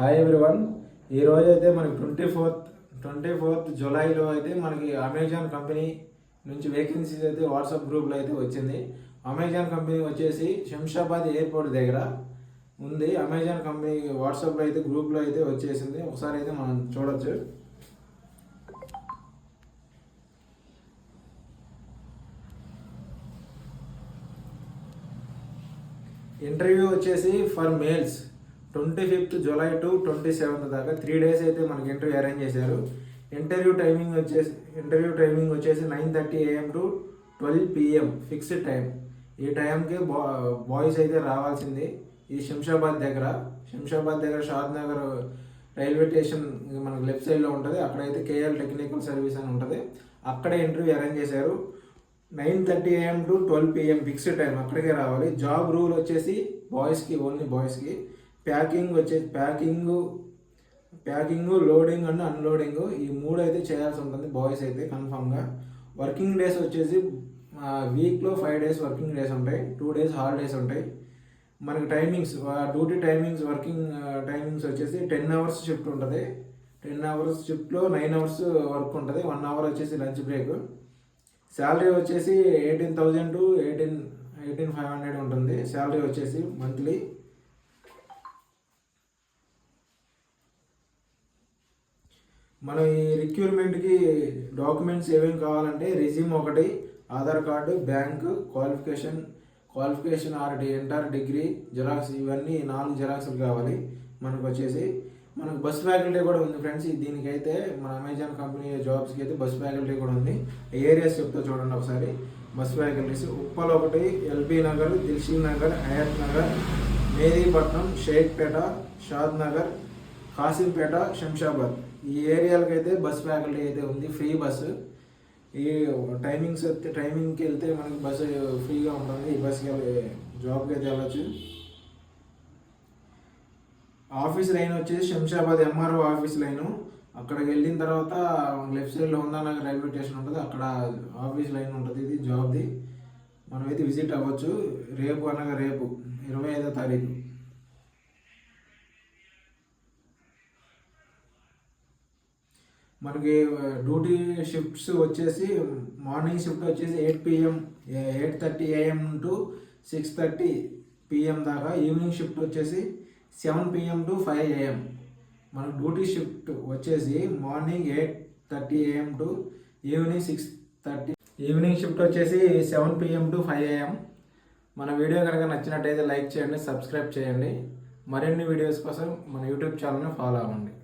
Hi everyone. ఈరోజు అయితే మనకి 24th జూలైలో అయితే మనకి అమెజాన్ కంపెనీ నుంచి వేకెన్సీస్ అయితే వాట్సాప్ గ్రూప్లో అయితే వచ్చింది. అమెజాన్ కంపెనీ వచ్చేసి శంషాబాద్ ఎయిర్పోర్ట్ దగ్గర ఉంది. అమెజాన్ కంపెనీ వాట్సాప్లో అయితే గ్రూప్లో అయితే వచ్చేసింది. ఒకసారి అయితే మనం చూడొచ్చు. ఇంటర్వ్యూ వచ్చేసి for males 25th July to 27th దాకా 3 days అయితే మనకి ఇంటర్వ్యూ అరేంజ్ చేశారు. ఇంటర్వ్యూ టైమింగ్ వచ్చేసి 9:30 AM to 12 PM fixed time. ఈ టైంకి బాయ్స్ అయితే రావాల్సింది. ఇది శంషాబాద్ దగ్గర షాద్ నగర్ రైల్వే స్టేషన్ మనకు లెఫ్ట్ సైడ్లో ఉంటుంది. అక్కడైతే KL టెక్నికల్ సర్వీస్ అని ఉంటుంది. అక్కడే ఇంటర్వ్యూ అరేంజ్ చేశారు. 9:30 AM to 12 PM fixed time, అక్కడికే రావాలి. జాబ్ రూల్ వచ్చేసి ఓన్లీ బాయ్స్కి. ప్యాకింగ్, లోడింగ్ అండ్ అన్లోడింగ్ ఈ 3 అయితే చేయాల్సి ఉంటుంది బాయ్స్ అయితే కన్ఫామ్గా. వర్కింగ్ డేస్ వచ్చేసి వీక్లో 5 days వర్కింగ్ డేస్ ఉంటాయి, 2 days హాలిడేస్ ఉంటాయి. మనకి డ్యూటీ వర్కింగ్ టైమింగ్స్ వచ్చేసి 10 hours షిఫ్ట్ ఉంటుంది. 10 hours షిఫ్ట్లో 9 hours వర్క్ ఉంటుంది. 1 hour వచ్చేసి లంచ్ బ్రేక్. శాలరీ వచ్చేసి 18,000 టు 18,500 ఉంటుంది శాలరీ వచ్చేసి మంత్లీ. మనం ఈ రిక్రూట్మెంట్కి డాక్యుమెంట్స్ ఏమేమి కావాలంటే రెజ్యూమ్ ఒకటి, Aadhaar card, bank, qualification inter, degree, xerox, ఇవన్నీ 4 జిరాక్స్లు కావాలి. మనకు బస్ ఫ్యాకల్టీ కూడా ఉంది ఫ్రెండ్స్. దీనికైతే మన అమెజాన్ కంపెనీ జాబ్స్కి అయితే బస్ ఫ్యాకల్టీ కూడా ఉంది. ఏరియాస్ చెప్తా చూడండి ఒకసారి. Bus facilities Uppal 1, LB Nagar, Dilsukh Nagar, Hayath Nagar, Medipatnam, Shaikpet, Shad Nagar, Kasimpet, Shamshabad ఈ ఏరియాలకు అయితే బస్ ఫ్యాకల్టీ అయితే ఉంది. Free bus. ఈ టైమింగ్కి వెళ్తే మనకి బస్సు ఫ్రీగా ఉంటుంది. ఈ బస్కి జాబ్కి అయితే వెళ్ళచ్చు. ఆఫీస్ లైన్ వచ్చేసి శంషాబాద్ MRO ఆఫీస్ లైను. అక్కడికి వెళ్ళిన తర్వాత లెఫ్ట్ సైడ్లో ఉందానగర్ రైల్వే స్టేషన్ ఉంటుంది, అక్కడ ఆఫీస్ లైన్ ఉంటుంది. ఇది జాబ్ది. మనమైతే విజిట్ అవ్వచ్చు. రేపు 25వ తారీఖు. మనకి డ్యూటీ షిఫ్ట్స్ వచ్చేసి మార్నింగ్ షిఫ్ట్ వచ్చేసి 8:30 AM టు 6:30 PM దాకా. ఈవినింగ్ షిఫ్ట్ వచ్చేసి 7 PM టు 5 AM. మనకు డ్యూటీ షిఫ్ట్ వచ్చేసి morning 8:30 AM to evening 6:30. Evening shift వచ్చేసి 7 PM టు 5 AM. మన వీడియో కనుక నచ్చినట్టయితే లైక్ చేయండి, సబ్స్క్రైబ్ చేయండి. మరిన్ని వీడియోస్ కోసం మన యూట్యూబ్ ఛానల్ని ఫాలో అవ్వండి.